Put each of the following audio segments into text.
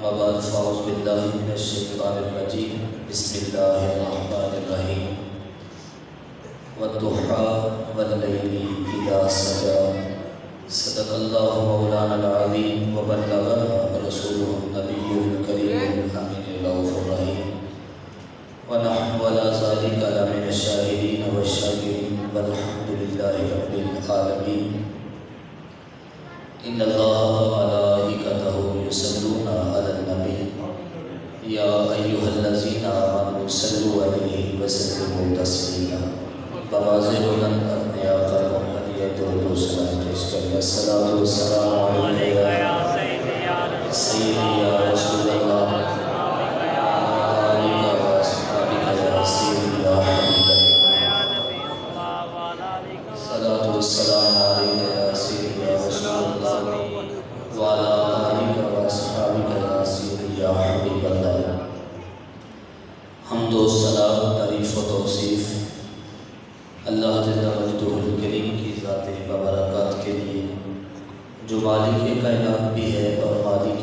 أما بعد فأعوذ بالله من الشيطان الرجيم بسم الله الرحمن الرحيم والضحى والليل إذا سجى صدق الله مولانا العظيم وبلغنا رسوله النبي الكريم الأمين الرؤوف الرحيم ونحن على ذلك لمن الشاهدين والشاكرين والحمد لله رب العالمين إن الله وملائكته يصلون على النبي يا أيها الذين آمنوا صلوا عليه وسلموا تسليما بواضح بلند اپنے آقا محمد درود و سلام پیش کریں الصلاۃ والسلام علیک یا سیدی یا رسول اللہ السلام علیکم یا سیدی یا رسول اللہ وعلی آلہ و اصحابہ یا سیدی یا حبیب اللہ۔ حمد و ثنا، تعریف و توصیف اللہ جل مجدہ الکریم کی ذات ببرکات کے لیے جو مالک کائنات بھی ہے اور مالک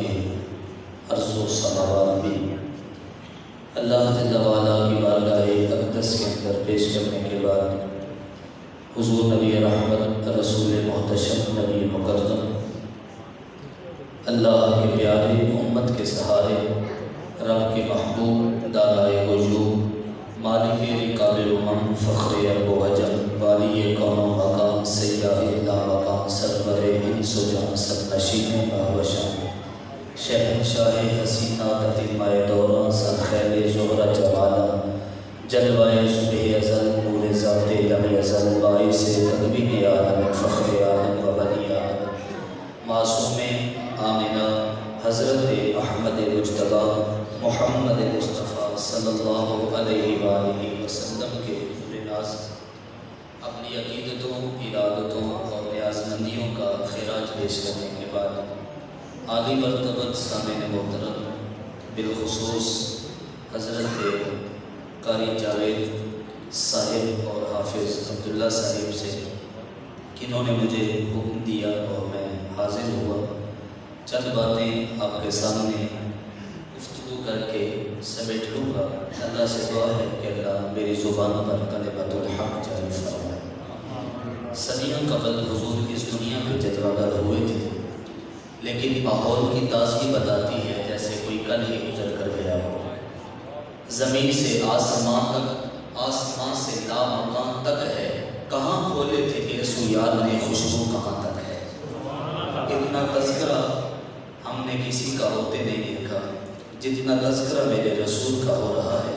ارض و سماوات بھی۔ اللہ جل وعلا کی بارگاہ اقدس کے اندر پیش کرنے کے بعد حضور نبی رحمت رسول محتشم نبی مکرم اللہ کے پیارے امت کے سہارے رب کے محبوب دانائے وجود مالک رکاب الامم فخر ارب و عجم والی کون و مقام سیدہ لا مقام سرور انس و جان سرنشین ماہوشان شہنشاہ حسینہ تتمہ دوران سرخیل زہرہ جمالہ جلوائے صبح ازل نور ذات لم یزل باعث تدبیر عالم فخر عالم و بنی عالم معصوم آمنہ حضرت احمد مجتبی محمد مصطفیٰ صلی اللہ علیہ وآلہ وسلم کے حضور ناز اپنی عقیدتوں، ارادتوں اور نیازمندیوں کا خراج پیش کرنے کے بعد عالی مرتبت سامعین محترم بالخصوص حضرت قاری جاوید صاحب اور حافظ عبداللہ صاحب سے کنہوں نے مجھے حکم دیا اور میں حاضر ہوا چند باتیں آپ کے سامنے گفتگو کر کے سمیٹ لوں گا۔ اللہ سے دعا ہے کہ اللہ میری زبان پر کلمۃ الحق جاری فرمائے۔ صدیوں قبل حضور اس دنیا پہ جلوہ گر ہوئے تھے، لیکن ماحول کی تازگی بتاتی ہے جیسے کوئی کل ہی گزر کر گیا ہو۔ زمین سے آسمان تک، آسمان سے لامکان تک ہے، کہاں کھولے تھے ایسو یار نے خوشبو کہاں تک ہے۔ اتنا تذکرہ ہم نے کسی کا ہوتے نہیں دیکھا جتنا تذکرہ میرے رسول کا ہو رہا ہے۔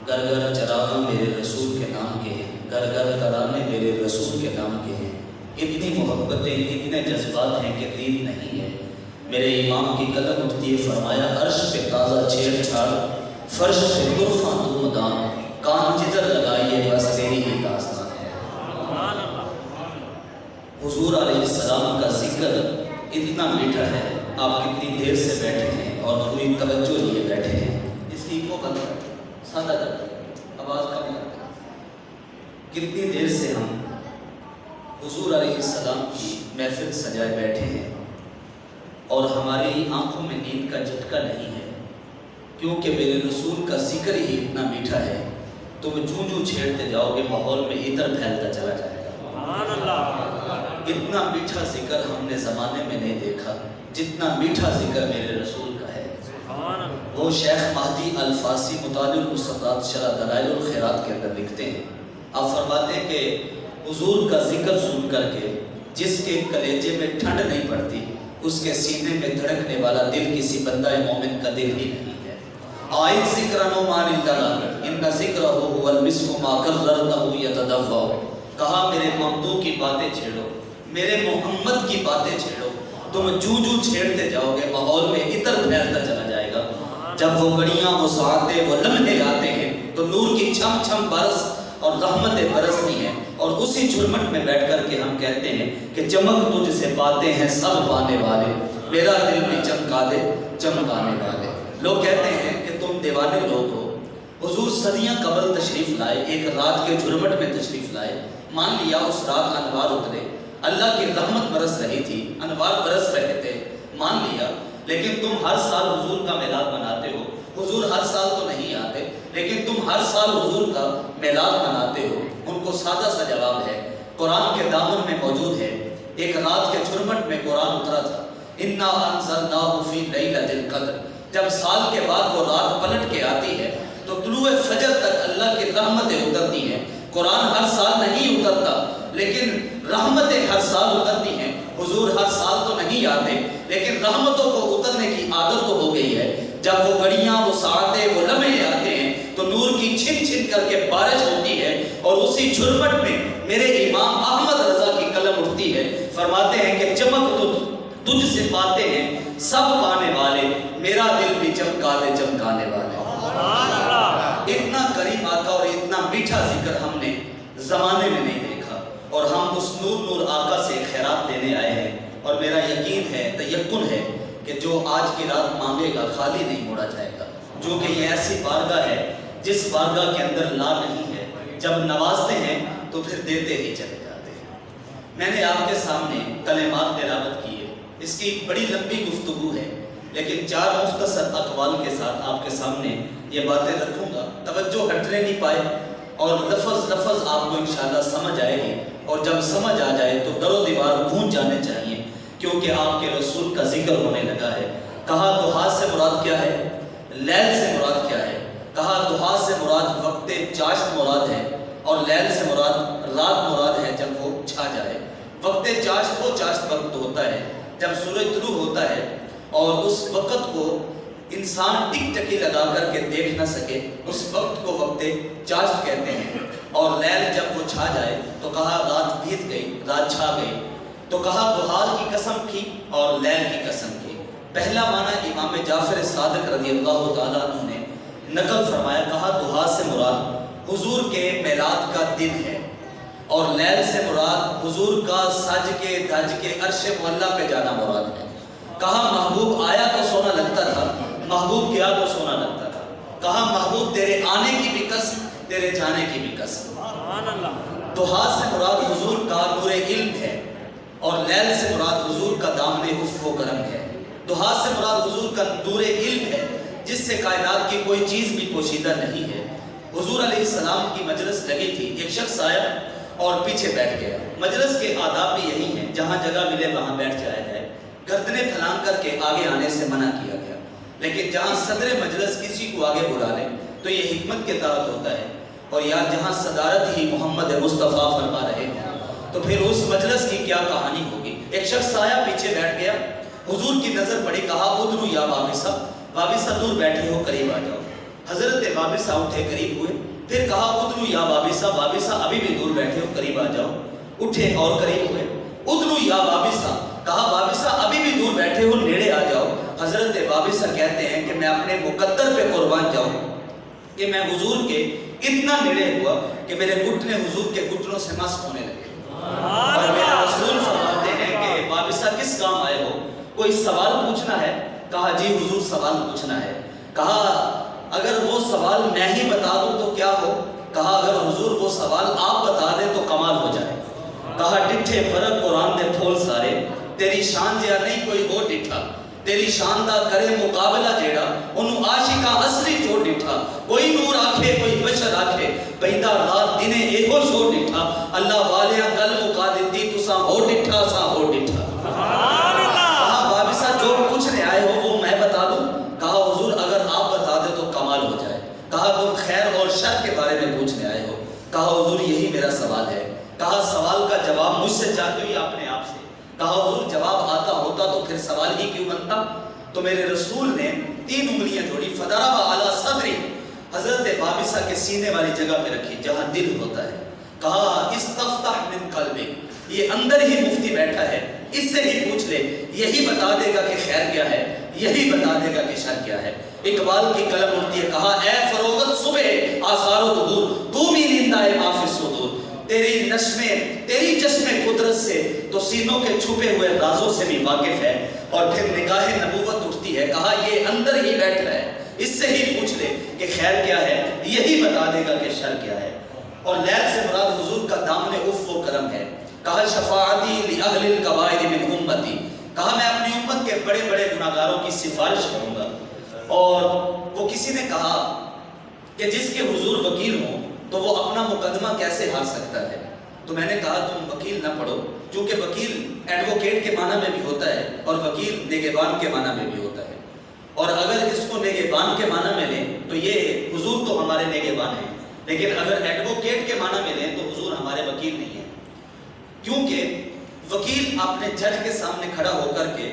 گر گر چراغاں میرے رسول کے نام کے ہیں، گر گر ترانے میرے رسول کے نام کے ہیں۔ اتنی محبتیں، اتنے جذبات ہیں کہ دین نہیں ہے۔ میرے امام کی قلم اٹھتی ہے، فرمایا عرش پہ تازہ چھیڑ چھاڑ، فرش پہ طرفاں دھومدھام، کان جدھر لگائیے بس تیری ہی داستان ہے۔ حضور علیہ السلام کا ذکر اتنا میٹھا ہے، آپ کتنی دیر سے بیٹھے ہیں اور پوری توجہ لیے بیٹھے ہیں۔ اس کی کو بند کر، سادہ کر، آواز کم کر۔ کتنی دیر سے ہم حضور علیہ السلام کی محفل سجائے بیٹھے ہیں اور ہماری آنکھوں میں نیند کا جھٹکا نہیں ہے، کیونکہ میرے رسول کا ذکر ہی اتنا میٹھا ہے۔ تم جوں جوں چھیڑتے جاؤ گے ماحول میں عطر پھیلتا چلا جائے گا۔ اتنا میٹھا ذکر ہم نے زمانے میں نہیں دیکھا جتنا میٹھا ذکر میرے رسول کا ہے۔ وہ شیخ مہدی الفاسی مطالع المصطفیٰ شرح دلائل الخیرات کے اندر لکھتے ہیں، آپ فرماتے ہیں کہ حضور کا ذکر سن کر کے جس کے کلیجے میں ٹھنڈ نہیں پڑتی، اس کے سینے میں دھڑکنے والا دل کسی بندہ مومن کا دل ہی نہیں ہے۔ آئین ذکرن و مان الدلا ان ذکرہ هو المسک ما کررتہ یتدفع۔ کہا میرے ممدوح کی باتیں چھیڑو، میرے محمد کی باتیں چھیڑو، تم جو جو چھیڑتے جاؤ گے ماحول میں عطر پھیلتا چلا جائے گا۔ جب وہ گھڑیاں، وہ ساعتیں، وہ لمحے آتے ہیں تو نور کی چھم چھم برس اور رحمتیں برستی ہیں، اور اسی جھرمٹ میں بیٹھ کر کے ہم کہتے ہیں کہ چمک تجھ سے پاتے ہیں سب پانے والے، میرا دل بھی چمکا دے چمکانے والے۔ لوگ کہتے ہیں کہ تم دیوانے لوگ ہو۔ حضور صدیاں قبل تشریف لائے، ایک رات کے جھرمٹ میں تشریف لائے، مان لیا اس رات انوار اترے، اللہ کی رحمت برس رہی تھی، انوار برس رہے تھے، مان لیا لیکن تم ہر سال حضور کا میلاد مناتے ہو. حضور ہر سال تو نہیں آتے لیکن تم ہر سال حضور کا میلاد مناتے ہو. ان کو سادہ سا جواب ہے، قرآن کے دامن میں موجود ہے. ایک رات کے جھرمٹ میں قرآن اترا تھا، انا انزلناہ فی لیلۃ القدر. جب سال کے بعد وہ رات پلٹ کے آتی ہے تو طلوع فجر تک اللہ کی رحمتیں اترتی ہیں. قرآن ہر سال نہیں اترتا لیکن رحمتیں ہر سال اترتی ہیں. حضور ہر سال تو نہیں آتے لیکن رحمتوں کو اترنے کی عادت تو ہو گئی ہے. جب وہ گھڑیاں، وہ ساعتیں، وہ لمحے آتے ہیں تو نور کی چھن چھن کر کے بارش ہوتی ہے اور اسی جھرمٹ میں میرے امام احمد رضا کی قلم اٹھتی ہے. فرماتے ہیں کہ چمک تو تجھ سے پاتے ہیں سب پانے والے، میرا دل بھی چمکا دے چمکانے والے. اتنا کریم آقا اور اتنا میٹھا ذکر ہم نے زمانے میں نہیں دیکھا، اور ہم اس نور آقا سے خیرات لینے آئے ہیں. اور میرا یقین ہے، تیقن ہے کہ جو آج کی رات مانگے گا خالی نہیں موڑا جائے گا. جو کہ یہ ایسی بارگاہ ہے جس بارگاہ کے اندر لا نہیں ہے، جب نوازتے ہیں تو پھر دیتے ہی چلے جاتے ہیں. میں نے آپ کے سامنے کلمات تلاوت کیے، اس کی بڑی لمبی گفتگو ہے لیکن 4 مختصر اقوال کے ساتھ آپ کے سامنے یہ باتیں رکھوں گا. توجہ ہٹنے نہیں پائے اور لفظ لفظ آپ کو انشاءاللہ سمجھ آئے گی، اور جب سمجھ آ جائے تو در و دیوار گونج جانے چاہیے کیونکہ آپ کے رسول کا ذکر ہونے لگا ہے. کہا دہا سے مراد کیا ہے، لیل سے مراد کیا ہے. کہا دہا سے مراد وقت چاشت مراد ہے اور لیل سے مراد رات مراد ہے جب وہ چھا جائے. وقت چاشت وہ چاشت وقت ہوتا ہے جب سورج طلوع ہوتا ہے اور اس وقت کو انسان ٹک ٹکی لگا کر کے دیکھ نہ سکے، اس وقت کو وقت چاشت کہتے ہیں. اور لیل جب وہ چھا جائے تو کہا رات بیت گئی، رات چھا گئی. تو کہا دہا کی قسم کی اور لیل کی قسم کی. پہلا معنی امام جعفر صادق رضی اللہ تعالیٰ عنہ نے نقل فرمایا. کہا دہا سے مراد حضور کے میلاد کا دن ہے اور لیل سے مراد حضور کا سج کے دھج کے عرش معلیٰ پہ جانا مراد ہے. کہا محبوب آیا تو سونا لگتا تھا، محبوب گیا تو سونا لگتا تھا. کہا محبوب تیرے آنے کی بھی قسم، تیرے جانے کی بھی قسم. دہا سے مراد حضور کا نور علم ہے اور لیل سے مراد حضور کا دامن عفو و کرم ہے. دہا سے مراد حضور کا نور علم ہے جس سے کائنات کی کوئی چیز بھی پوشیدہ نہیں ہے. حضور علیہ السلام کی مجلس لگی تھی، ایک شخص آیا اور پیچھے بیٹھ گیا. مجلس کے آداب بھی یہی ہیں، جہاں جگہ ملے وہاں بیٹھ جایا جائے. گردنیں پھلان کر کے آگے آنے سے منع کیا گیا، لیکن جہاں صدر مجلس کسی کو آگے بلا لے تو یہ حکمت کے تحت ہوتا ہے. اور یار جہاں صدارت ہی محمد مصطفیٰ فرما رہے ہیں تو پھر اس مجلس کی کیا کہانی ہوگی. ایک شخص آیا پیچھے بیٹھ گیا، حضور کی نظر پڑی. کہا ادنو یا وابسہ، وابسہ دور بیٹھے ہو قریب آ جاؤ. حضرت وابسہ اٹھے قریب ہوئے. پھر کہا ادنو یا وابسہ، وابسہ ابھی بھی دور بیٹھے ہو قریب آ جاؤ. اٹھے اور قریب ہوئے. ادنو یا وابسہ، کہا وابسہ ابھی بھی دور بیٹھے ہو نیڑے آ جاؤ. حضرت وابسہ کہتے ہیں کہ میں اپنے مقدر پہ قربان جاؤں کہ میں حضور کے اتنا نیڑے ہوا کہ میرے گھٹنے حضور کے گھٹنوں سے مس ہونے لگے. اور میرے رسول فرماتے ہیں کہ وابسہ کس کام آئے ہو، کوئی سوال پوچھنا ہے؟ کہا جی حضور سوال پوچھنا ہے. کہا اگر وہ سوال میں ہی بتا دوں تو کیا ہو؟ کہا اگر حضور وہ سوال آپ بتا دیں تو کمال ہو جائے. کہا ڈٹھے فرق قرآن دے پھول سارے، تیری شان جیا نہیں کوئی ہو ڈٹھا. تیری شان دا کرے مقابلہ جیڑا انہوں عاشقہ اصلی جو ڈٹھا. کوئی نور آکھے کوئی بشر آکھے پہندہ رات دنے ایہو شو ڈٹھا. اللہ والیاں گل مقا دیتی تساں ہو ڈٹھا ساں ہو ڈٹھا. کہا وابسہ جو پوچھنے آئے ہو وہ میں بتا دوں؟ کہا حضور اگر آپ بتا دیں تو کمال ہو جائے. کہا تم خیر اور شر کے بارے میں پوچھنے آئے ہو؟ کہا حضور یہی میرا سوال ہے. کہا سوال کا جواب مجھ سے چاہتے ہو یا اپنے آپ سے؟ کہا حضور جواب آتا ہوتا تو پھر سوال ہی کیوں بنتا؟ تو میرے رسول نے 3 انگلیاں جوڑی، فضرب علی صدری، حضرت وابسہ کے سینے والی جگہ پہ رکھی جہاں دل ہوتا ہے. کہا استفتح من قلبک، یہ اندر ہی مفتی بیٹھا ہے، اس سے ہی پوچھ لے، یہی بتا دے گا کہ خیر کیا ہے، یہی بتا دے گا کہ شر کیا ہے. اقبال کی قلم اٹھتی ہے. کہا اے فروغت صبح آثار و ظہور، تو بھی نیندہ ہے ما فی الصدور. تیری نشمے، تیری چشمے قدرت سے تو سینوں کے چھپے ہوئے رازوں سے بھی واقف ہے. اور پھر نگاہ نبوت اٹھتی ہے. کہا یہ اندر ہی بیٹھ ہے، اس سے ہی پوچھ لے کہ خیر کیا ہے، یہی بتا دے گا کہ شر کیا ہے. اور لیل سے مراد حضور کا دامن عفو و کرم ہے. کہا شفاعتی لأہل الکبائر من امتی، کہا میں اپنی امت کے بڑے بڑے گناہگاروں کی سفارش کروں گا. اور وہ کسی نے کہا کہ جس کے حضور وکیل ہوں تو وہ اپنا مقدمہ کیسے ہار سکتا ہے؟ تو میں نے کہا تم وکیل نہ پڑھو، چونکہ وکیل ایڈوکیٹ کے معنی میں بھی ہوتا ہے اور وکیل نگہبان کے معنی میں بھی ہوتا ہے. اور اگر اس کو نگہبان کے معنی میں لیں تو یہ حضور تو ہمارے نگہبان ہیں، لیکن اگر ایڈوکیٹ کے معنی میں لیں تو حضور ہمارے وکیل نہیں ہیں. کیونکہ وکیل اپنے جج کے سامنے کھڑا ہو کر کے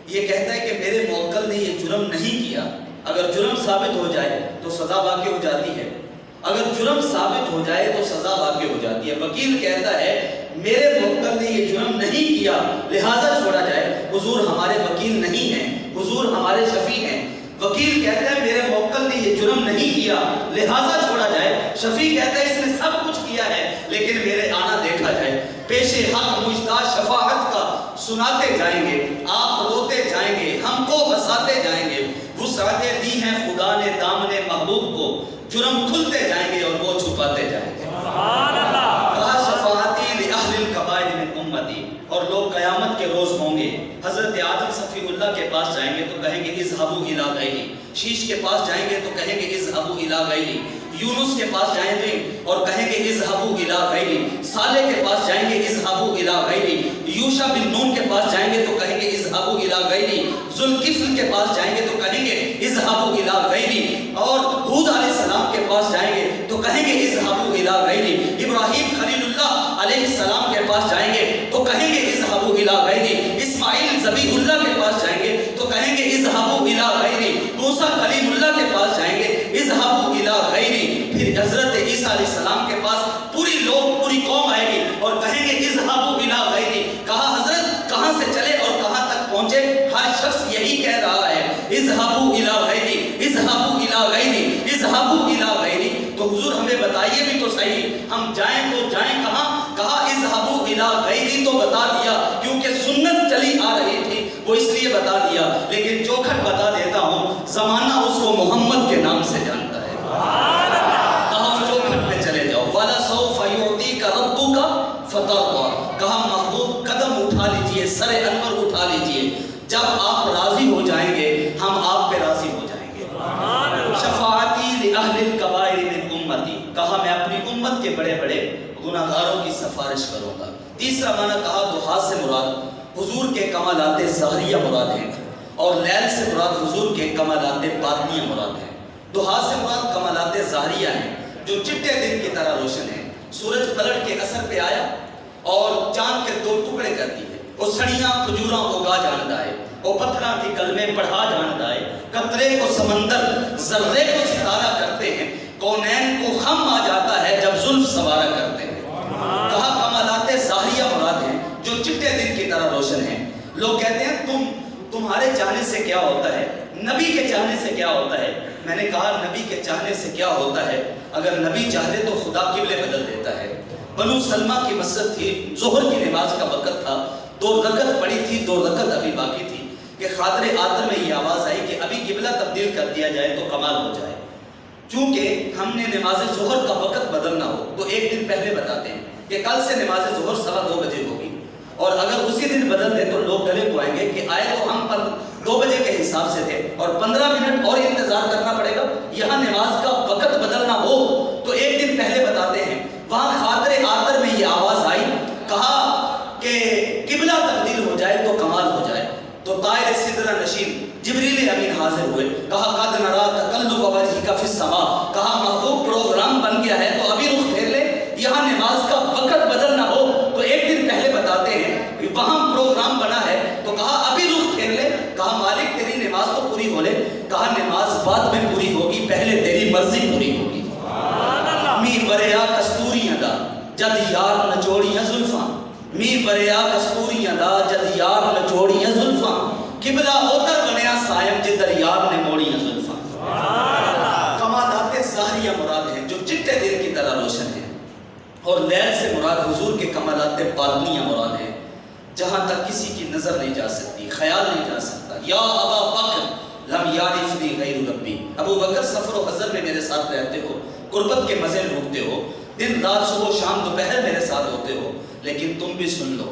یہ کہتا ہے کہ میرے موکل نے یہ جرم نہیں کیا. اگر جرم ثابت ہو جائے تو سزا واقع ہو جاتی ہے، اگر جرم ثابت ہو جائے تو سزا واقع ہو جاتی ہے. وکیل کہتا ہے میرے موکل نے یہ جرم نہیں کیا لہذا چھوڑا جائے. حضور ہمارے وکیل نہیں ہیں، حضور ہمارے شفیع ہیں. وکیل کہتا ہے میرے موکل نے یہ جرم نہیں کیا لہذا چھوڑا جائے. شفیع کہتا ہے اس نے سب کچھ کیا ہے لیکن میرے آنا دیکھا جائے. پیش حق مجدہ شفاعت کا سناتے جائیں گے، آپ روتے جائیں گے، ہم کو ہنساتے جائیں گے. وسعتیں دی ہیں خدا نے دامن محبوب کو، جرم کھلتے جائیں گے اور وہ چھپاتے جائیں گے. کہا شفاعتی لأہل الکبائر من امتی. اور لوگ قیامت کے روز ہوں گے حضرت آدم صفی اللہ کے پاس جائیں گے تو کہیں گے اذهبوا الی غیری. شیش کے پاس جائیں گے تو کہیں گے اذهبوا الی غیری. یونس کے پاس جائیں گے اور کہیں گے اذهبوا الی غیری. صالح کے پاس جائیں گے اذهبوا الی غیری. یوشع بن نون کے پاس جائیں گے تو کہیں گے اذهبوا الی غیری. ذوالکفل کے پاس جائیں گے تو کہیں گے اذهبوا الی غیری. اور ہود علیہ السلام کے پاس جائیں گے تو کہیں گے اذهبوا الی غیری. ابراہیم خلیل اللہ علیہ السلام کے پاس جائیں گے تو کہیں گے اذهبوا الی غیری. اسماعیل ذبیح اللہ کے پاس جائیں گے تو کہیں گے اذهبوا الی غیری. موسیٰ کلیم اللہ کے پاس جائیں گے اذهبوا الی غیری. پھر حضرت عیسیٰ علیہ السلام کے پاس پوری قوم آئے گی اور کہیں گے اذهبوا الی غیری. کہا حضرت کہاں سے چلے اور کہاں تک پہنچے؟ ہر شخص یہی کہہ رہا ہے اذهبوا الی غیری، اذهبوا الی غیری، اذهبوا الی غیری. تو حضور ہمیں بتائیے بھی تو صحیح، ہم جائیں تو جائیں کہاں؟ کہا اذهبوا الی غیری تو بتا دیا کیونکہ سنت چلی آ رہی تھی وہ اس لیے بتا دیا. لیکن چوکھٹ بتا دیتا ہوں زمانہ اس کو محمد کے نام سے جانتا ہے. کہا چوکھٹ پہ چلے جاؤ وَلَسَوْفَ يُعْطِيكَ رَبُّكَ فَتَرْضَىٰ. کہا محبوب قدم اٹھا لیجئے، سر انور اٹھا لیجئے، جب آپ راضی ہو جائیں گے ہم آپ پہ راضی ہو جائیں گے. شفاعتی لأہل الکبائر من امتی. کہا میں اپنی امت کے بڑے بڑے گناہگاروں کی سفارش کروں گا. تیسرا معنی کہا دعا سے مراد حضور کے کمالات ظاہریہ مراد ہیں اور لیل سے مراد حضور کے کمالات باطنیہ مراد ہیں. دعا سے مراد کمالات ظاہریہ ہیں جو چٹے دن کی طرح روشن ہیں. سورج پلٹ کے اثر پہ آیا اور چاند کے 2 ٹکڑے کر دیے. وہ سڑیاں کھجوراں اگا جاندا ہے، وہ پتھراں کی کلمے پڑھا جاندا ہے. قطرے کو سمندر، ذرے کو ستارہ کرتے ہیں. کونین کو خم آ جاتا ہے جب زلف سوارا کرتے ہیں. کہا کمالات ظاہریہ مراد ہیں جو چٹے دن کی طرح روشن ہیں. لوگ کہتے ہیں تمہارے چاہنے سے کیا ہوتا ہے، نبی کے چاہنے سے کیا ہوتا ہے. میں نے کہا نبی کے چاہنے سے کیا ہوتا ہے؟ اگر نبی چاہے تو خدا قبلے بدل دیتا ہے. بنو سلمہ کی مسجد تھی، ظہر کی نماز کا وقت تھا، 2 رکعت پڑی تھی، 2 رکعت ابھی باقی تھی کہ خاطر آتر میں یہ آواز آئی کہ ابھی قبلہ تبدیل کر دیا جائے تو کمال ہو جائے. چونکہ ہم نے نماز ظہر کا وقت بدلنا ہو تو ایک دن پہلے بتاتے ہیں کہ کل سے نماز ظہر 2:15 بجے ہوگی. اور اگر اسی دن بدل دیں تو لوگ گلے کو آئیں گے کہ آئے تو ہم 2 بجے کے حساب سے تھے اور 15 منٹ اور انتظار کرنا پڑے گا. یہاں نماز کا وقت بدلنا ہو تو ایک دن پہلے بتاتے ہیں. وہاں خاطر آتر میں یہ آواز آئی، کہا کہ قبلہ تبدیل ہو جائے تو کمال ہو جائے. تو طائر سدرہ نشین جبریل امین حاضر ہوئے. کہا قد نرا تقلب وجہک فی السماء. کہا محبوب پروگرام بن گیا ہے تو ابھی رخ پھیر لے. یہاں نماز کا وقت بدلنا ہو تو ایک دن پہلے بتاتے ہیں کہ وہاں پروگرام بنا ہے تو کہا ابھی رخ پھیر لے. کہا مالک تیری نماز تو پوری ہو لے. کہا نماز بعد میں پوری ہوگی، پہلے تیری مرضی پوری ہوگی. می بریا کستوری ادا جد یار نچوڑیاں زلفاں، می بریا کستوری ادا جد یار نچوڑیاں زلفاں، قبلہ اوتر بنیا سائم جدر یار نے موڑیاں زلفاں. کمالات ظاہریہ مراد ہیں جو چٹے دن کی طرح روشن ہیں اور لیل سے مراد حضور کے کمالات باطنیہ مراد ہیں جہاں تک کسی کی نظر نہیں جا سکتی، خیال نہیں جا سکتا. یا ابا بکر لم یعرفنی غیر ربی. ابو بکر سفر و حضر میں میرے ساتھ رہتے ہو، قربت کے مزے لوٹتے ہو، دن رات صبح شام دوپہر میرے ساتھ ہوتے ہو، لیکن تم بھی سن لو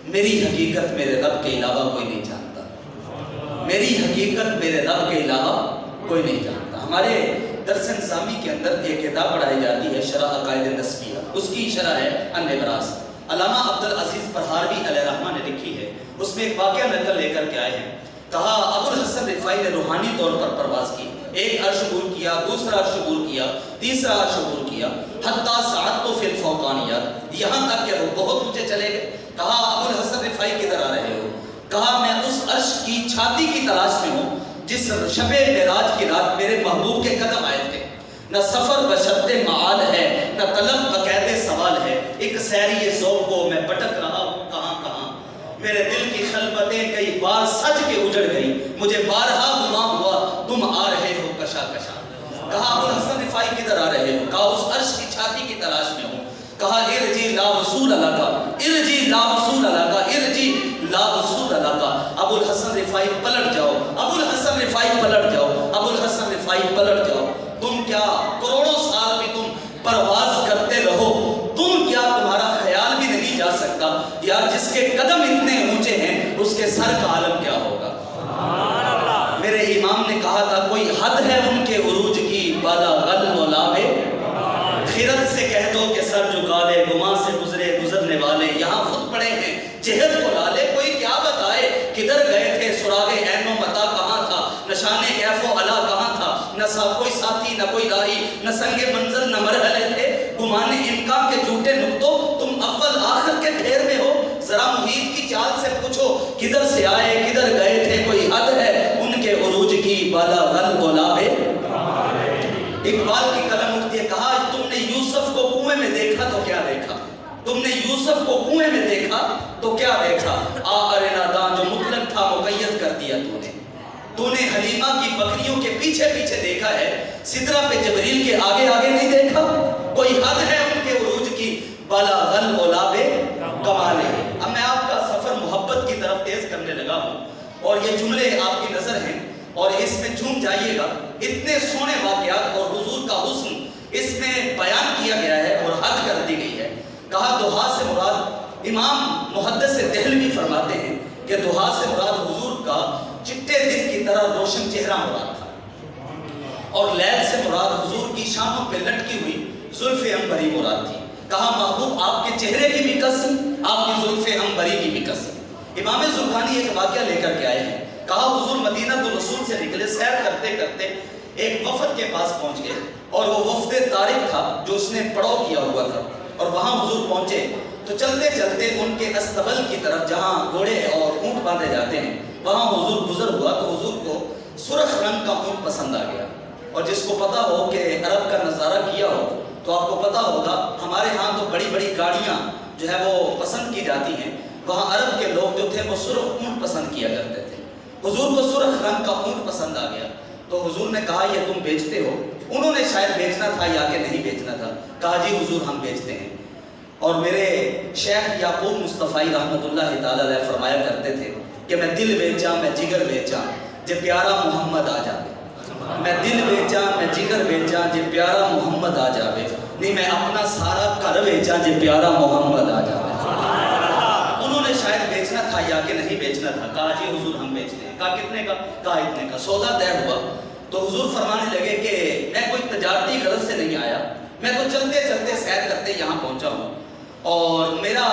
میری حقیقت میرے رب کے علاوہ کوئی نہیں جانتا. میری حقیقت میرے رب کے علاوہ کوئی نہیں جانتا۔ ہمارے درس نظامی کے اندر ایک کتاب پڑھائی جاتی ہے شرح عقائد نسبیہ، اس کی شرح ہے النبراس، علامہ عبدالعزیز بہاروی علیہ رحمہ نے لکھی ہے۔ اس میں ایک واقعہ نقل لے کر کے آئے ہیں، کہا ابو الحسن رفاعی نے روحانی طور پر پرواز کی، ایک عرش عبور کیا، دوسرا عرش عبور کیا، تیسرا عرش عبور کیا، حتیٰ سعدت فی الفوقانیات، یہاں تک کہ وہ بہت اونچے چلے گئے۔ کہا ابو الحسن رفاعی کدھر آ رہے ہو؟ کہا میں اس عرش کی چھاتی کی تلاش میں ہوں جس شب معراج کی رات میرے محبوب کے قدم آئے تھے۔ نہ سفر بشد معال ہے، نہ طلب بقید سوال ہے، ایک سیری ذوق کو میں بھٹک رہا ہوں کہاں کہاں، میرے دل کی خلوتیں کئی بار سج کے اجڑ گئی، مجھے بارہا گما ہوا تم آ رہے ہو کشا کشا۔ کہا ابو الحسن رفاعی کدھر آ رہے ہو؟ کہا اس عرش کی چھاتی کی تلاش میں ہوں۔ کہا ارجی لا وصول لکا، ارجی لا وصول لکا، ارجی لا وصول لکا۔ ابو الحسن رفاعی پلٹ جاؤ، ابو الحسن رفاعی پلٹ جاؤ، ابو الحسن رفاعی پلٹ جاؤ۔ تم کیا کروڑوں سال بھی تم پرواز کرتے رہو، تم کیا تمہارا خیال بھی نہیں جا سکتا یار جس کے قدم اتنے اونچے ہیں اس کے سر کا عالم کیا ہوگا۔ میرے امام نے کہا تھا کوئی حد ہے ان کے عروج کی، بالا غل مولابے، خیرت سے کہہ دو کہ سر جھکا لے، گما سے گزرے گزرنے والے، یہاں خود پڑے ہیں جہد کو لالے، کوئی کیا بتائے کدھر گئے تھے، سراغ عین و متا کہاں تھا، نشان کیف و علا کہاں تھا، نہ کوئی ساتھی نہ کوئی راہی، نہ سنگ منزل نہ مرحلے تھے، گمان امکان کے جھوٹے نقطوں، تم اول آخر کے ڈھیر میں ہو، ذرا محیط کی چال سے پوچھو کدھر سے آئے کدھر گئے تھے، کوئی حد ہے ان کے عروج کی، بالا غل گلابے۔ اقبال کی قلم اٹھتی ہے، کہا تم نے یوسف کو کنویں میں دیکھا تو کیا دیکھا، تم نے یوسف کو کنویں میں دیکھا تو کیا دیکھا، ارنا دان جو مطلق تھا مقید کر دیا تو نے حلیمہ کی بکریوں کے پیچھے پیچھے دیکھا ہے، سدرہ پہ جبریل کے آگے آگے نہیں دیکھا، کوئی حد ہے ان کے عروج کی، بالا غل اولابے کمالے۔ اب میں آپ کا سفر محبت کی طرف تیز کرنے لگا ہوں اور یہ جملے آپ کی نظر ہیں اور اس میں جھوم جائیے گا، اتنے سونے واقعات اور حضور کا حسن اس میں بیان کیا گیا ہے اور حد کر دی گئی ہے۔ کہا دہا سے مراد، امام محدث دہلوی فرماتے ہیں کہ دہا سے مراد حضور کا چٹے دن کی طرح روشن چہرہ مراد تھا، اور لیل سے مراد حضور کی شانوں پہ لٹکی ہوئی زلف عنبری مراد تھی۔ کہا محبوب آپ کے چہرے کی بھی قسم، آپ کی زلف عنبری کی بھی قسم۔ امام زرقانی ایک واقعہ لے کر کے آئے ہیں، کہا حضور مدینہ الرسول سے نکلے، سیر کرتے کرتے ایک وفد کے پاس پہنچ گئے، اور وہ وفد طارق تھا جو اس نے پڑاؤ کیا ہوا تھا، اور وہاں حضور پہنچے تو چلتے چلتے ان کے استبل کی طرف جہاں گھوڑے اور اونٹ باندھے جاتے ہیں وہاں حضور گزر ہوا تو حضور کو سرخ رنگ کا اونٹ پسند آ گیا۔ اور جس کو پتا ہو کہ عرب کا نظارہ کیا ہو تو آپ کو پتا ہوگا، ہمارے ہاں تو بڑی بڑی گاڑیاں جو ہے وہ پسند کی جاتی ہیں، وہاں عرب کے لوگ جو تھے وہ سرخ اونٹ پسند کیا کرتے تھے۔ حضور کو سرخ رنگ کا اونٹ پسند آ گیا تو حضور نے کہا یہ تم بیچتے ہو؟ انہوں نے شاید بیچنا تھا یا کہ نہیں بیچنا تھا، کہا جی حضور ہم بیچتے ہیں۔ اور میرے شیخ یعقوب مصطفی رحمۃ اللہ تعالی علیہ فرمایا کرتے تھے کہ میں دل بیچا میں جگر بیچا جے پیارا محمد آ جاوے، میں دل بیچا میں جگر بیچا جے پیارا محمد آ جاوے، نہیں میں اپنا سارا گھر بیچا جے پیارا محمد آ جاوے۔ انہوں نے شاید بیچنا تھا یا کہ نہیں بیچنا تھا، کہا جی حضور ہم بیچتے ہیں۔ کہا کتنے کا؟ کہا اتنے کا۔ سودا طے ہوا تو حضور فرمانے لگے کہ میں کوئی تجارتی غرض سے نہیں آیا، میں تو چلتے چلتے سیر کرتے یہاں پہنچا ہوں اور میرا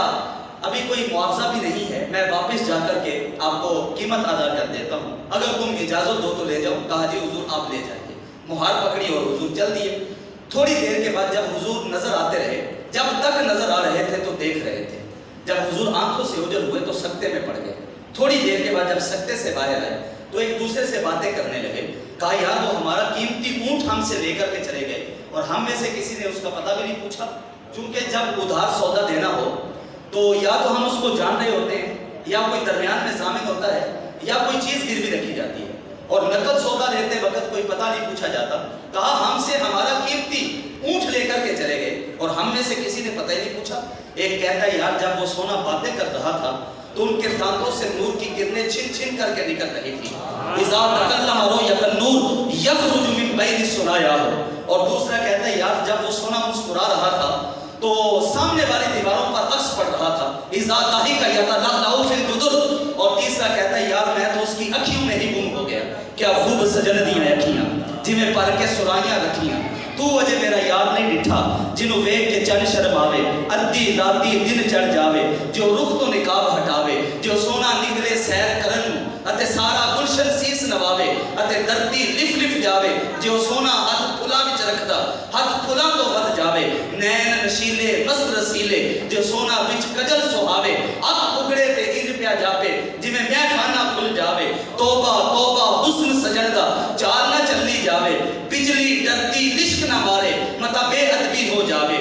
ابھی کوئی معاوضہ بھی نہیں ہے، میں واپس جا کر کے آپ کو قیمت ادا کر دیتا ہوں، اگر تم اجازت دو تو لے جاؤ۔ کہا جی حضور آپ لے جائیے۔ مہار پکڑی اور حضور چل دیے۔ تھوڑی دیر کے بعد جب حضور نظر آتے رہے، جب تک نظر آ رہے تھے تو دیکھ رہے تھے، جب حضور آنکھوں سے اوجھل ہوئے تو سکتے میں پڑ گئے۔ تھوڑی دیر کے بعد جب سکتے سے باہر آئے تو ایک دوسرے سے باتیں کرنے لگے۔ کہا یار وہ ہمارا قیمتی اونٹ ہم سے لے کر کے چلے گئے اور ہم میں سے کسی نے اس کا پتہ بھی نہیں پوچھا، چونکہ جب ادھار سودا دینا ہو تو یا تو ہم اس کو جان رہے ہوتے ہیں یا کوئی درمیان میں ضامن ہوتا ہے یا کوئی چیز گروی رکھی جاتی ہے، اور نقد سودا لیتے وقت کوئی پتہ نہیں پوچھا جاتا۔ کہا ہم سے ہمارا قیمتی اونٹ لے کر کے چلے گئے اور ہم میں سے کسی نے پتہ ہی نہیں پوچھا۔ ایک کہتا ہے یار جب وہ سونا باتیں کر رہا تھا تو ان کے دانتوں سے نور کی کرنیں چھن چھن کر کے نکل رہی تھی۔ اذا تکلم رؤیت النور یخرج من بین الثنایا۔ اور دوسرا کہتا ہے یار جب وہ سونا مسکرا رہا تھا تو سامنے والی دیواروں پر عکس پڑ رہا تھا۔ اذا ضحک یتلألأ فی الجدر۔ اور تیسرا کہتا ہے یار میں تو اس کی اکھیوں میں ہی گم کیا خوب سجن دیاں اکھیاں جویں پر کے سرائیاں رکھیاں تو وجہ میرا یار نہیں ڈٹھا جنوں ویکھ کے چن شرماوے ادھی راتی دن چڑھ جاوے جو رخ تو نقاب ہٹاوے جو سونا نکلے سیر کرن اتے سارا گلشن سیس نواوے اتے دھرتی لف لف جاوے جو سونا ہاتھ پھلا وچ رکھدا ہاتھ پھلا تو ود جاوے نین نشیلے مست رسیلے جو سونا وچ کجل سہاوے اکھ اگڑے تے انج پیا جاپے جویں میں خانہ کھل جاوے توبہ توبہ حسن سجن دا چال نہ چلی جاوے بجلی ڈرتی لشک نہ مارے متا بے ادبی ہو جاوے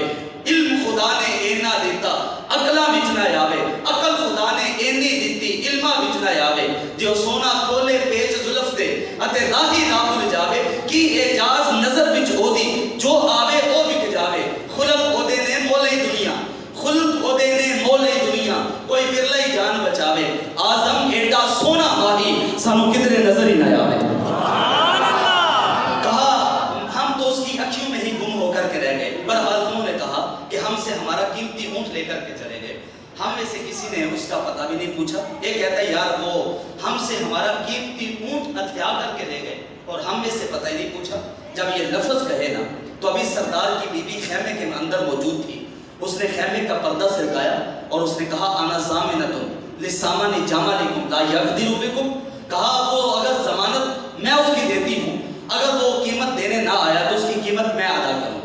علم خدا نے اینا دیتا عقلاں وچ نہ آوے عقل خدا نے اینی دتی علماں وچ نہ آوے جو سونا کھولے پیچ زلف دے اتے راہی نہ بھول جاوے کی اعجاز نظر وچ ہو دی جو آوے او وک جاوے خلق او دے نے مولے دنیا خلق او دے نے مولے دنیا کوئی ورلئی جان بچاوے آزم ایڈا سونا ماہی سانو کدھرے نظر ہی نہ آوے بہرحال انہوں نے کہا کہ ہم سے ہمارا قیمتی اونٹ لے کر کے چلے گئے ہم میں سے کسی نے اس کا پتہ بھی نہیں پوچھا یہ کہتا ہے یار وہ ہم سے ہمارا قیمتی اونٹ ہتھیا کر کے لے گئے اور ہم میں سے پتہ ہی نہیں پوچھا جب یہ لفظ کہے نا تو ابھی سردار کی بیوی خیمے کے اندر موجود تھی اس نے خیمے کا پردہ سرکایا اور اس نے کہا انا ضامنۃ للسامان جمالکم لا یقدر بکم کہا وہ اگر ضمانت میں اس کی دیتی ہوں اگر وہ قیمت دینے نہ آیا تو اس کی قیمت میں ادا کروں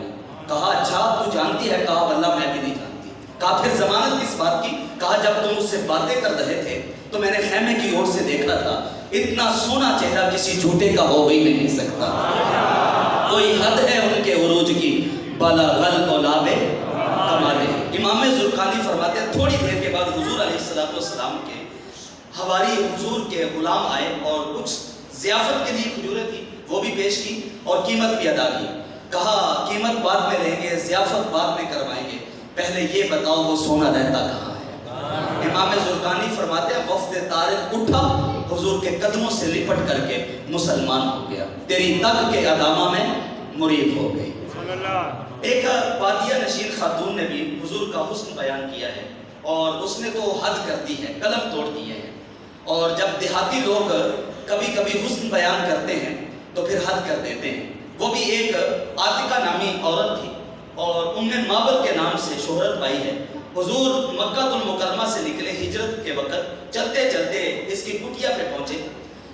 کہا اچھا تو جانتی ہے کہا واللہ میں بھی نہیں جانتی کہا پھر ضمانت کس بات کی کہا جب تم اس سے باتیں کر رہے تھے تو میں نے خیمے کی اور سے دیکھا تھا اتنا سونا چہرہ کسی جھوٹے کا ہو ہی نہیں سکتا کوئی حد ہے ان کے عروج کی بالا غل اولاب کمالے امام زرقانی فرماتے ہیں تھوڑی دیر کے بعد حضور علیہ السلام کے حواری حضور کے غلام آئے اور کچھ ضیافت کے لیے کھجوریں تھی وہ بھی پیش کی اور قیمت بھی ادا کی کہا قیمت بعد میں لیں گے ضیافت بعد میں کروائیں گے پہلے یہ بتاؤ وہ سونا رہتا کہاں ہے امام زرقانی فرماتے ہیں وفد طارق اٹھا حضور کے قدموں سے لپٹ کر کے مسلمان ہو گیا تیری تگ کے ادامہ میں مرید ہو گئی ایک بادیہ نشین خاتون نے بھی حضور کا حسن بیان کیا ہے اور اس نے تو حد کر دی ہے قلم توڑ دی ہے اور جب دیہاتی لوگ کبھی کبھی حسن بیان کرتے ہیں تو پھر حد کر دیتے ہیں وہ بھی ایک عاتقہ نامی عورت تھی اور ام معبد کے نام سے شہرت پائی ہے حضور مکہ المکرمہ سے نکلے ہجرت کے وقت چلتے چلتے اس کی کٹیا پہ پہنچے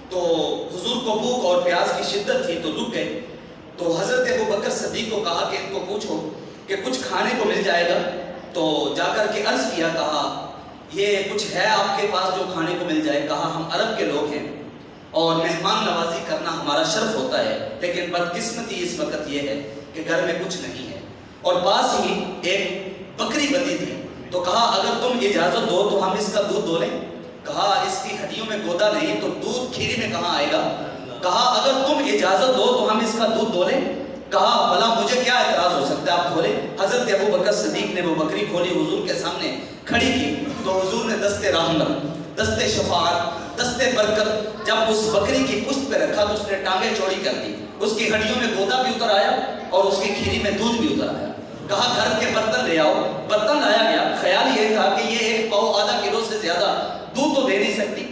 تو حضور کو بھوک اور پیاس کی شدت تھی تو رک گئے تو حضرت ابوبکر صدیق کو کہا کہ ان کو پوچھو کہ کچھ کھانے کو مل جائے گا تو جا کر کے عرض کیا کہا یہ کچھ ہے آپ کے پاس جو کھانے کو مل جائے کہا ہم عرب کے لوگ ہیں اور مہمان نوازی کرنا ہمارا شرف ہوتا ہے لیکن بدقسمتی اس وقت یہ ہے کہ گھر میں کچھ نہیں ہے اور پاس ہی ایک بکری بندھی تھی تو کہا اگر تم اجازت دو تو ہم اس کا دودھ دو لیں کہا اس کی ہڈیوں میں گودا نہیں تو دودھ کھیری میں کہاں آئے گا کہا اگر تم اجازت دو تو ہم اس کا دودھ دو لیں کہا بھلا مجھے کیا اعتراض ہو سکتا ہے آپ کھولیں حضرت ابوبکر صدیق نے وہ بکری کھولی حضور کے سامنے کھڑی کی تو حضور نے دست رحمت دست شفاعت دست برکت جب اس بکری کی پشت پہ رکھا تو اس نے ٹانگیں چوڑی کر دی اس کی ہڈیوں میں گودا بھی اتر آیا اور اس کی کھیری میں دودھ بھی اتر آیا کہا گھر کے برتن لے آؤ برتن لایا گیا خیال یہ تھا کہ یہ ایک پاؤ آدھا کلو سے زیادہ دودھ تو دے نہیں سکتی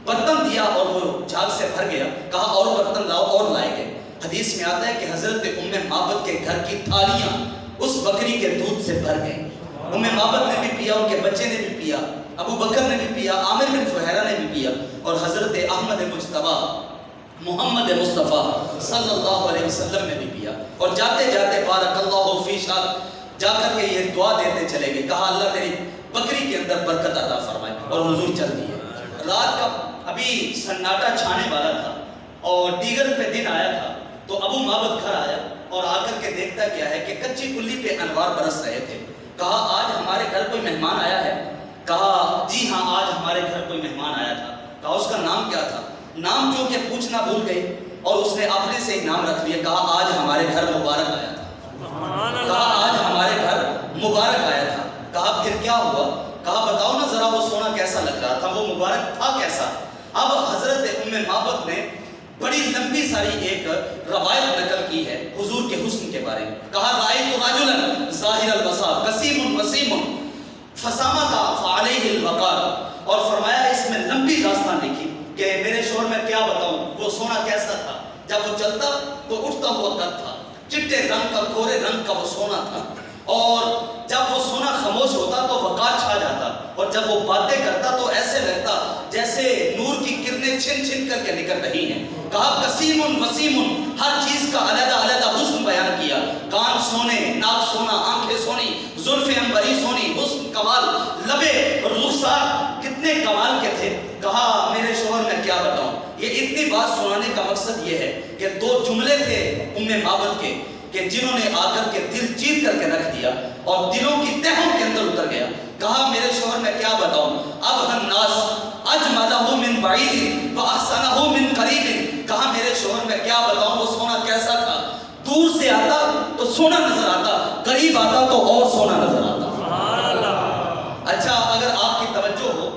برتن دیا اور وہ جھاگ سے بھر گیا کہا اور برتن لاؤ اور لائے گئے حدیث میں آتا ہے کہ حضرت ام معبد کے گھر کی تھالیاں اس بکری کے دودھ سے بھر گئیں ام معبد نے بھی پیا ان کے بچے نے بھی پیا ابو بکر نے بھی پیا عامر بن فہیرہ نے بھی پیا اور حضرت احمد مجتبیٰ محمد مصطفیٰ صلی اللہ علیہ وسلم نے بھی پیا اور جاتے جاتے بارک اللہ فی شاک جا کر کے یہ دعا دیتے چلے گئے کہا اللہ تیری بکری کے اندر برکت عطا فرمائے اور حضور چل دیے رات کا ابھی سناٹا چھانے والا تھا اور دیگر پہ دن آیا تھا تو ابو معبد گھر آیا اور آ کر کے دیکھتا کیا ہے کہ کچی کلی پہ انوار برس رہے تھے کہا آج ہمارے گھر کوئی مہمان آیا ہے کہا جی ہاں آج ہمارے گھر کوئی مہمان آیا تھا کہا اس کا نام کیا تھا نام چونکہ پوچھنا بھول گئی اور اس نے اپنے سے ہی نام رکھ لیا کہا آج ہمارے گھر مبارک آیا تھا کہا آج ہمارے گھر مبارک آیا تھا کہا پھر کیا ہوا کہا بتاؤ نا ذرا وہ سونا کیسا لگ رہا تھا وہ مبارک تھا کیسا اب حضرت ام معبد نے بڑی لمبی ساری ایک روایت نقل کی ہے حضور کے حسن کے بارے میں کہا رأیت رجلا ظاہر البصار قسیم وسیم فسامت فعلیہ الوقار اور فرمایا اس میں لمبی داستان لکھی کہ میرے شوہر میں کیا بتاؤں وہ وہ سونا کیسا تھا؟ جب وہ چلتا تو اٹھتا ہوا قد تھا، چٹے رنگ کا گورے رنگ کا وہ سونا تھا، اور جب وہ سونا خاموش ہوتا تو وقار چھا جاتا، اور جب وہ باتیں کرتا تو ایسے لگتا جیسے نور کی کرنیں چھن چھن کر کے نکل رہی ہیں۔ کہا قسیم وسیم، ہر چیز کا علیحدہ علیحدہ حسن بیان کیا، کان سونے، ناک سونا، آنکھیں سونی، زلفیں عنبری سونی، حسن کمال، لبے اور رخسار کتنے کمال کے تھے۔ کہا میرے شوہر میں کیا بتاؤں، یہ اتنی بات سنانے کا مقصد یہ ہے کہ دو جملے تھے ام معبد کے کہ جنہوں نے آ کر کے دل چیر کر کے رکھ دیا اور دلوں کی تہوں کے اندر اتر گیا۔ کہا میرے شوہر میں کیا بتاؤں، اب الناس اجملہ من بعید واحسنہ من قریب۔ کہا میرے شوہر میں کیا بتاؤں، وہ سونا کیسا تھا، دور سے آتا تو سونا نظر آتا، قریب آتا تو اور سونا نظر آتا۔ اچھا اگر آپ کی توجہ ہو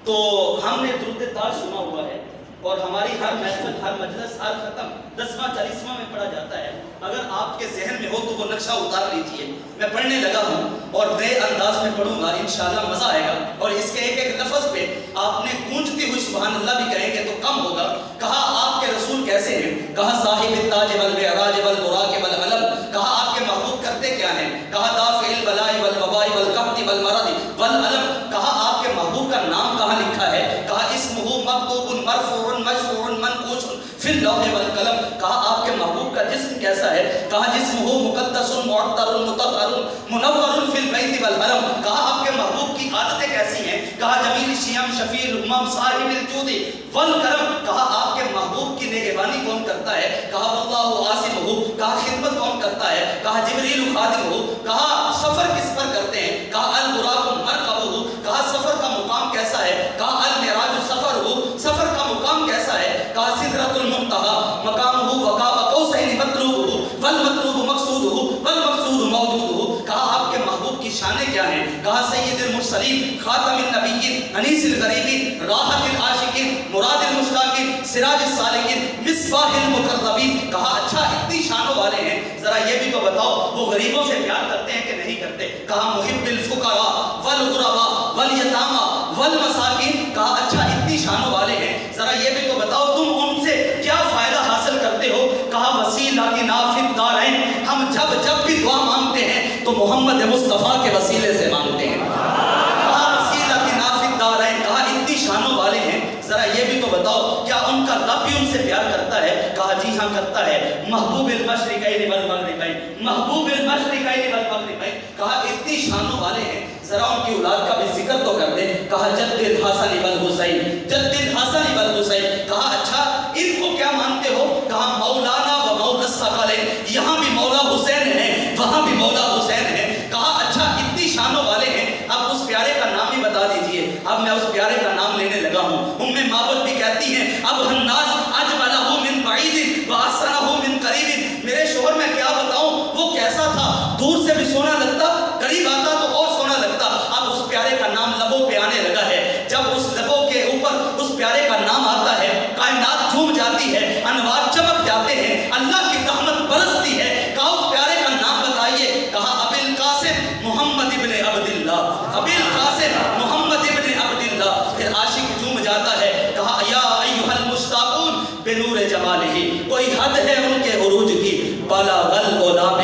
تو ہم نے درود تاج سنا ہوا ہے اور ہماری ہر محفل، ہر مجلس، ہر ختم 10واں 40واں میں پڑھا جاتا ہے۔ اگر آپ کے ذہن میں ہو تو وہ نقشہ اتار لیجئے، میں پڑھنے لگا ہوں اور نئے انداز میں پڑھوں گا، انشاءاللہ مزہ آئے گا، اور اس کے ایک ایک لفظ پہ آپ نے گونجتی ہوئی سبحان اللہ بھی کہیں گے تو کم ہوگا۔ کہا آپ کے رسول کیسے ہیں، کہا صاحب التاج والمعراج والبراق والعلم۔ کہا آپ کے محبوب کرتے کیا ہیں، کہا دافع البلاء والوباء والقحط والمرض والعلم۔ کہا آپ کے محبوب کا نام کہاں لکھا ہے، کہا اسمہ مکتوب مرفوع مشفوع منقوش فی اللوح والقلم۔ کہا آپ کے محبوب کا جسم کیسا ہے، کہا جسمہ مقدس معطر مطہر منور فی البیت والحرم۔ کہا آپ کے محبوب کی عادتیں کیسی ہیں، کہا جمیل الشیام شفیع الامم صاحب الجود والکرم۔ کہا آپ کے محبوب کی نگہبانی کون کرتا ہے، کہا واللہ عاصمہ۔ کہا خدمت کون کرتا ہے، کہا جبریل خادمہ۔ کہا سفر کس پر کرتے ہیں، کہا البراق مرکبہ۔ کہا سفر کا مقام کیسا ہے، کہا المعراج سفر ہو، سفر کا مقام کیسا ہے، کہا سدرۃ المنتہی مقامہ وقاب قوسین مطلوبہ والمطلوب مقصودہ والمقصود موجودہ۔ کہا آپ کے محبوب کی شانیں کیا ہیں، کہا سید المرسلین خاتم النبیین انیس الغریبین راحت العاشقین مراد المشتاقین سراج السالکین مصباح المقربین۔ کہا اچھا اتنی شانوں والے ہیں، ذرا یہ بھی تو بتاؤ وہ غریبوں سے پیار کرتے ہیں کہ نہیں کرتے۔ کہا محب الفقراء والغرباء والیتامى والمساکین۔ کہا اچھا اتنی شانوں والے ہیں، ذرا یہ بھی تو بتاؤ تم ان سے کیا فائدہ حاصل کرتے ہو۔ کہا وسیلتنا فی الدارین، ہم جب بھی دعا مانگتے ہیں تو محمد مصطفیٰ کے وسیلے سے مانگتے ہیں۔ کہا وسیلتنا فی الدارین، کہا اتنی شانوں والے ہیں، ذرا یہ بھی تو بتاؤ کیا ان کا رب بھی ان سے پیار کرتا ہے۔ کہا جی ہاں کرتا ہے، محبوب المشرقین والمغربین محبوب المشرقین والمغربین۔ کہا اتنی شانوں والے ہیں، ذرا ان کی اولاد کا بھی ذکر تو کر دیں۔ کہا جد الحسن والحسین جد الحسن والحسین۔ کہا اچھا ان کو کیا مانتے ہو، کہا مولانا و مولا الثقلین، یہاں بھی مولا حسین ہے وہاں بھی مولا حسین ہے۔ کہا اچھا اتنی شانوں والے ہیں، اب اس پیارے کا نام ہی بتا دیجئے۔ اب میں اس پیارے کا نام لینے لگا ہوں۔ ام معبد بھی کہتی ہیں اب الناس اجملہ من بعید واحسنہ من قریب۔ میرے شوہر میں کیا بتاؤں وہ کیسا تھا، دور سے بھی سونا لگتا، قریب آتا تو اور سونا لگتا۔ اب اس پیارے کا نام لبوں پہ آنے لگا ہے، جب اس لبوں کے اوپر اس پیارے کا نام آتا ہے کائنات جھوم جاتی ہے، انوار چمک جاتے ہیں، اللہ کی رحمت برستی ہے۔ کہا اس پیارے کا نام بتائیے، کہا ابی القاسم محمد ابن عبداللہ، ابی القاسم محمد ابن عبداللہ۔ پھر عاشق جھوم جاتا ہے، کہا یا ایھا المشتاقون بنور جمالہ، کوئی حد ہے ان کے عروج کی، بالغ العلاب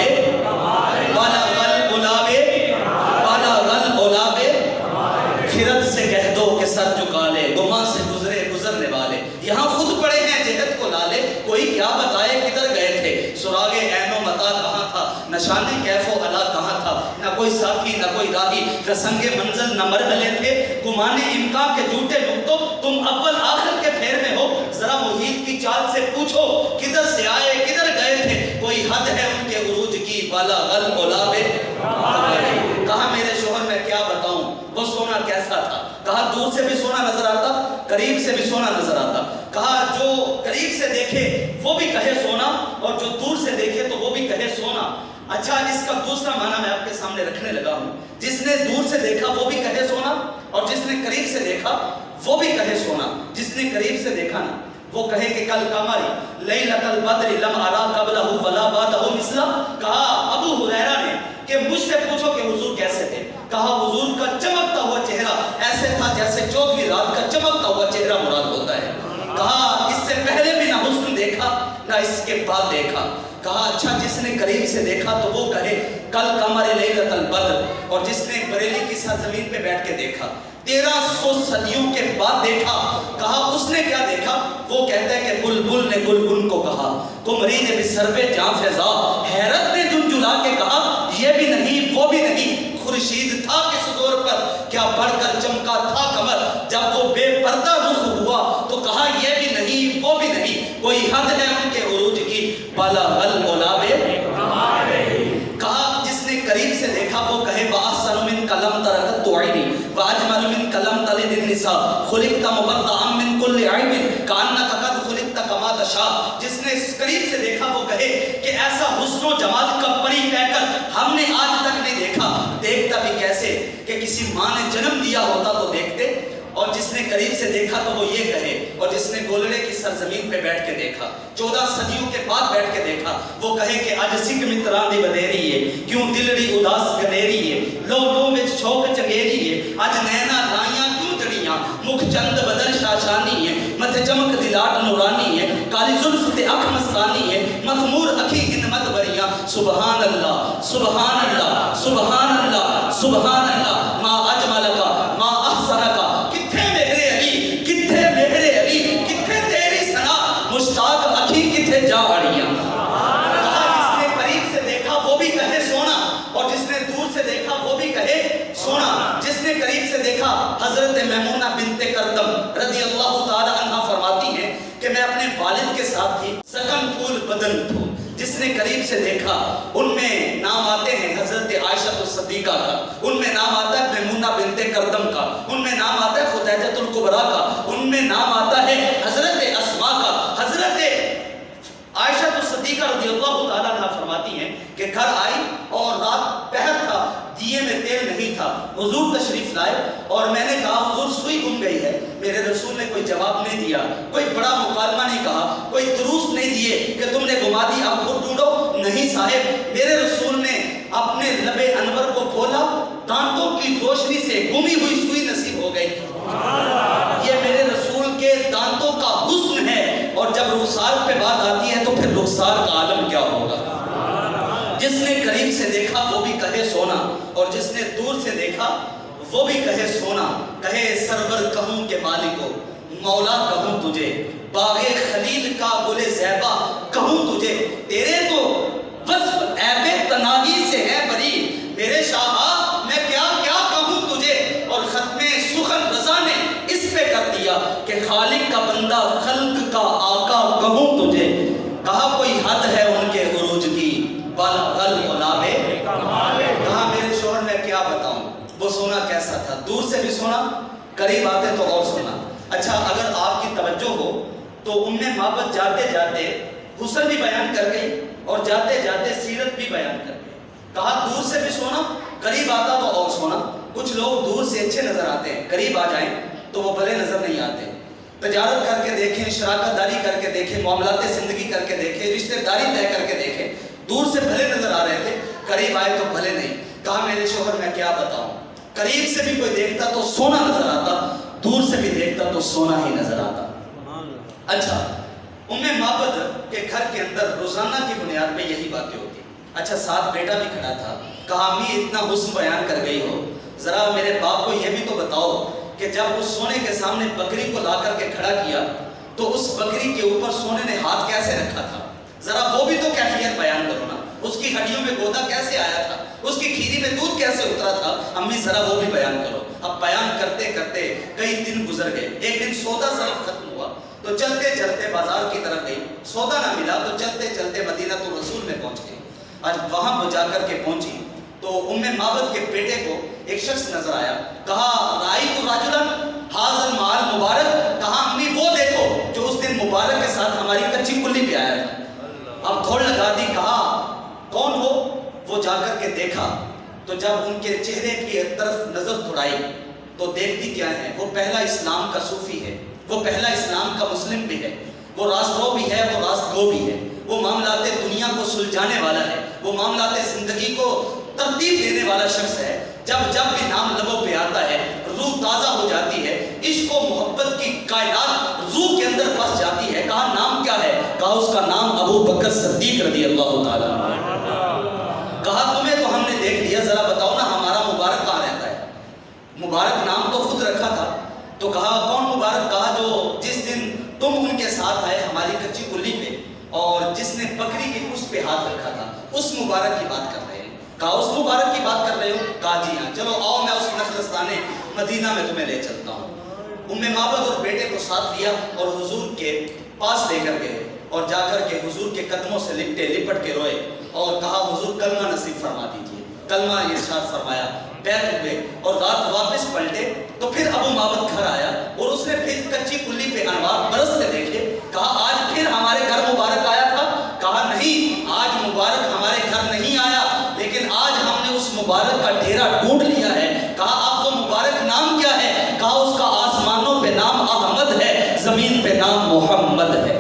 بالغ العلاب بالغ العلاب۔ خرد سے کہہ دو کہ سر جھکا لے، گما سے گزرے گزرنے والے، یہاں خود پڑے ہیں جہد کو لالے، کوئی کیا بتائے کدھر گئے تھے، سراغ عین و متا کہاں تھا، نشان کیف و علا کہاں تھا، نہ کوئی ساتھی نہ کوئی راہی، نہ سنگ منزل نہ مرحلے تھے، گمانے امکان کے جھوٹے نقطوں، تم اول آخر کے پھیر میں ہو، ذرا محیط کی چال سے پوچھو کدھر سے آئے کدھر گئے تھے، کوئی حد ہے ان کے عروج کی، بالغ العلاب۔ کہا میرے شوہر میں کیا بتاؤں وہ سونا کیسا تھا، کہا دور سے بھی سونا نظر آتا قریب سے بھی سونا نظر آتا۔ کہا جو قریب سے دیکھے وہ بھی کہے سونا اور جو دور سے دیکھے تو وہ بھی کہے سونا۔ اچھا اس کا دوسرا معنی میں آپ کے سامنے رکھنے لگا ہوں، جس نے دور سے دیکھا وہ بھی کہے سونا اور جس نے قریب سے دیکھا وہ بھی کہے سونا۔ جس نے قریب سے دیکھا نا وہ کہے کہ کل قمری لیلۃ البدر لم ارا قبلہ ولا بعدہ مثلا۔ کہا ابو ہریرہ نے کہ مجھ سے پوچھو کہ حضور کیسے تھے، کہا حضور کا چمکتا ہوا چہرہ ایسے تھا جیسے 14ویں رات کا چمکتا ہوا چہرہ مراد ہوتا ہے۔ کہا اس سے پہلے بھی نہ حسن اس کے بعد دیکھا. کہا اچھا جس نے قریب سے دیکھا تو وہ کہے کل قمر لیلۃ البدر. اور جس نے بریلی کی سرزمین پہ بیٹھ کے دیکھا 1300 صدیوں کے بعد دیکھا. کہا اس نے کیا دیکھا؟ وہ کہتا ہے کہ بلبل نے گلگن کو کہا, قمری نے بھی سروے جاں فضا, حیرت نے جھنجھلا کے کہا یہ بھی نہیں وہ بھی نہیں. خورشید تھا کس دور پر کیا بڑھ کر چمکا تھا قمر, جب وہ بے پردہ رخ ہوا تو کہا یہ بھی نہیں وہ بھی نہیں. کوئی حد ہے ان کے عروج کی, بلغ العلا کہا جس نے قریب سے دیکھا وہ کہے وَأَحْسَنُ مِنْكَ لَمْ تَرَكَتْ عَيْنِي وَأَجْمَلُ مِنْكَ لَمْ تَلِدِ النِّسَاءُ خُلِقْتَ مُبَرَّأً مِنْ كُلِّ عَيْبٍ كَأَنَّكَ قَدْ خُلِقْتَ كَمَا تَشَاءُ. جس نے قریب سے دیکھا وہ کہے کہ ایسا حسن و جمال کا پری پیکر ہم نے آج تک نہیں دیکھا. دیکھتا بھی کیسے کہ کسی ماں نے جنم دیا ہوتا تو دیکھتے. اور جس نے قریب سے دیکھا تو وہ یہ کہے, اور جس نے گولڑے کی سرزمین پہ بیٹھ کے دیکھا 14 صدیوں کے بعد بیٹھ کے دیکھا وہ کہے کہ اج سکھ متراں دی ودیری ہے, کیوں دلڑی اداس گنیری ہے, لو لو وچ چھوک چنگیری ہے, اج نینا لائیاں کیوں جڑیاں, مکھ چند بدل شاشانی ہے, متھے چمک دی لاٹ نورانی ہے, کالی زلف تے اکھ مستانی ہے, مخمور اکھی ہنمت بریاں. سبحان اللہ سبحان اللہ سبحان اللہ سبحان اللہ, ما اجملک ما احسنک, کتھے میرے علی کتھے میرے علی کتھے تیری ثنا, مشتاق اکھی کتھے جا اڑیاں. کہا جس نے قریب سے دیکھا وہ بھی کہے سونا, اور جس نے دور سے دیکھا وہ بھی کہے سونا. جس نے قریب سے دیکھا حضرت میمونہ بنت کردم رضی اللہ تعالی عنہ فرماتی ہیں کہ میں اپنے والد کے ساتھ تھی, سکن پھول بدن تھو. جس نے قریب سے دیکھا ان میں نام آتے ہیں حضرت عائشہ الصدیقہ کا, ان میں نام آتا ہے میمونہ بنت کردم کا, ان میں نام آتا ہے خدیجہ الکبریٰ کا, ان میں نام آتا ہے حضرت اسماء کا. حضرت عائشہ الصدیقہ رضی اللہ تعالیٰ عنہ فرماتی ہیں کہ گھر آئی اور رات پہر تھا, دیے میں تیل نہیں تھا, حضور تشریف لائے اور میں نے کہا حضور سوئی گم گئی ہے. میرے رسول نے کوئی جواب نہیں دیا, کوئی بڑا مکالمہ نہیں کہا, کوئی دروس نہیں دیے کہ تم نے گما دی اب خود ڈھونڈو. نہیں صاحب, میرے رسول نے اپنے لب انور کو کھولا, دانتوں کی روشنی سے گمی ہوئی سوئی نصیب ہو گئی. یہ میرے رسول کے دانتوں کا حسن ہے, اور جب رخسار پہ بات آتی ہے تو پھر رخسار کا عالم کیا ہوگا. جس نے قریب سے دیکھا وہ بھی کہے سونا, اور جس نے دور سے دیکھا وہ بھی کہے سونا. کہے سرور کہوں کہ مالکو مولا کہوں تجھے, باغ خلیل کا گل زیبا کہوں تجھے, تیرے تو وصف عیب تناہی سے ہے بری, میرے شاہ میں کیا کیا کہوں تجھے. اور ختم سخن رضا نے اس پہ کر دیا کہ خالق کا بندہ خلق کا آقا کہوں تجھے. کہا کوئی حد ہے ان کے عروج کی, بلغ العلا کہا میرے شوہر میں کیا بتاؤں وہ سونا کیسا تھا, دور سے بھی سونا, قریب آتے تو اور سونا. اچھا اگر آپ کی توجہ ہو تو ام معبد جاتے جاتے حسن بھی بیان کر گئی اور جاتے جاتے سیرت بھی بیان کر گئی. کہا دور سے بھی سونا, قریب آتا تو اور سونا. کچھ لوگ دور سے اچھے نظر آتے ہیں, قریب آ جائیں تو وہ بھلے نظر نہیں آتے. تجارت کر کے دیکھیں, شراکت داری کر کے دیکھیں, معاملات زندگی کر کے دیکھیں, رشتہ داری طے کر کے دیکھیں, دور سے بھلے نظر آ رہے تھے, قریب آئے تو بھلے نہیں. کہا میرے شوہر میں کیا بتاؤں, قریب سے بھی کوئی دیکھتا تو سونا نظر آتا, دور سے بھی دیکھتا تو سونا ہی نظر آتا. اچھا ام معبد کے گھر کے اندر روزانہ کی بنیاد پہ یہی باتیں ہوتی. اچھا ساتھ بیٹا بھی کھڑا تھا. کہا امی اتنا حسن بیان کر گئی ہو, ذرا میرے باپ کو یہ بھی تو بتاؤ کہ جب اس سونے کے سامنے بکری کو لا کر کے کھڑا کیا تو اس بکری کے اوپر سونے نے ہاتھ کیسے رکھا تھا, ذرا وہ بھی تو کیفیت بیان کرو نا. اس کی ہڈیوں میں گودا کیسے آیا تھا, اس کی کھیری میں دودھ کیسے اترا تھا, امی ذرا وہ بھی بیان کرو. اب بیان کرتے کرتے کئی دن گزر گئے. ایک دن سودا صرف ختم ہوا تو چلتے چلتے بازار کی طرف گئی, سودا نہ ملا تو چلتے چلتے مدینہ تو رسول میں پہنچ گئی. آج وہاں جا کر کے پہنچی تو ام معبد کے بیٹے کو ایک شخص نظر آیا. کہا رأیت رجلا ھذا المال مبارک, کہا امی وہ دیکھو جو اس دن مبارک کے ساتھ ہماری کچی کلی پہ آیا تھا. اب دھوڑ لگا دی. کہا کون ہو؟ وہ جا کر کے دیکھا تو جب ان کے چہرے کی طرف نظر دوڑائی تو دیکھتی کیا ہے, وہ پہلا اسلام کا صوفی ہے, وہ پہلا اسلام کا مسلم بھی ہے, وہ راست رو بھی ہے, وہ راست گو بھی ہے, وہ معاملات دنیا کو سلجھانے والا ہے, وہ معاملات زندگی کو ترتیب دینے والا شخص ہے. جب جب بھی نام لبوں پہ آتا ہے روح تازہ ہو جاتی ہے, عشق و محبت کی کائنات روح کے اندر بس جاتی ہے. کہا نام کیا ہے؟ کہا اس کا نام ابو بکر صدیق رضی اللہ تعالیٰ عنہ۔ کہا تمہیں تو ہم نے دیکھ لیا، ذرا بتاؤ نا ہمارا مبارک کہاں رہتا ہے؟ مبارک نام تو خود رکھا تھا، تو کہا کون مبارک؟ کہا جو جس دن تم ان کے ساتھ آئے ہماری کچی کلی پہ اور جس نے بکری کی پشت پہ ہاتھ رکھا تھا، اس مبارک کی بات کر رہے ہیں۔ کہا اس مبارک کی بات کر رہے ہو؟ کہا جی ہاں، چلو آؤ میں اس نخلستان مدینہ میں تمہیں لے چلتا ہوں۔ معبد اور بیٹے کو ساتھ لیا اور حضور کے پاس لے کر گئے اور جا کر کے حضور کے قدموں سے لپٹ کے روئے اور کہا حضور کلمہ نصیب فرما دیجئے۔ کلمہ ارشاد فرمایا، بیعت ہوئے اور رات واپس پلٹے تو پھر ابو معبد گھر آیا اور اس نے پھر کچی کلی پہ انوار برستے دیکھے۔ کہا آج پھر ہمارے گھر مبارک آیا تھا؟ کہا نہیں، آج مبارک ہمارے گھر نہیں آیا، لیکن آج ہم نے اس مبارک کا ڈھیرا ڈھونڈ لیا ہے۔ کہا آپ وہ مبارک نام کیا ہے؟ کہا اس کا آسمانوں پہ نام احمد ہے، زمین پہ نام محمد ہے،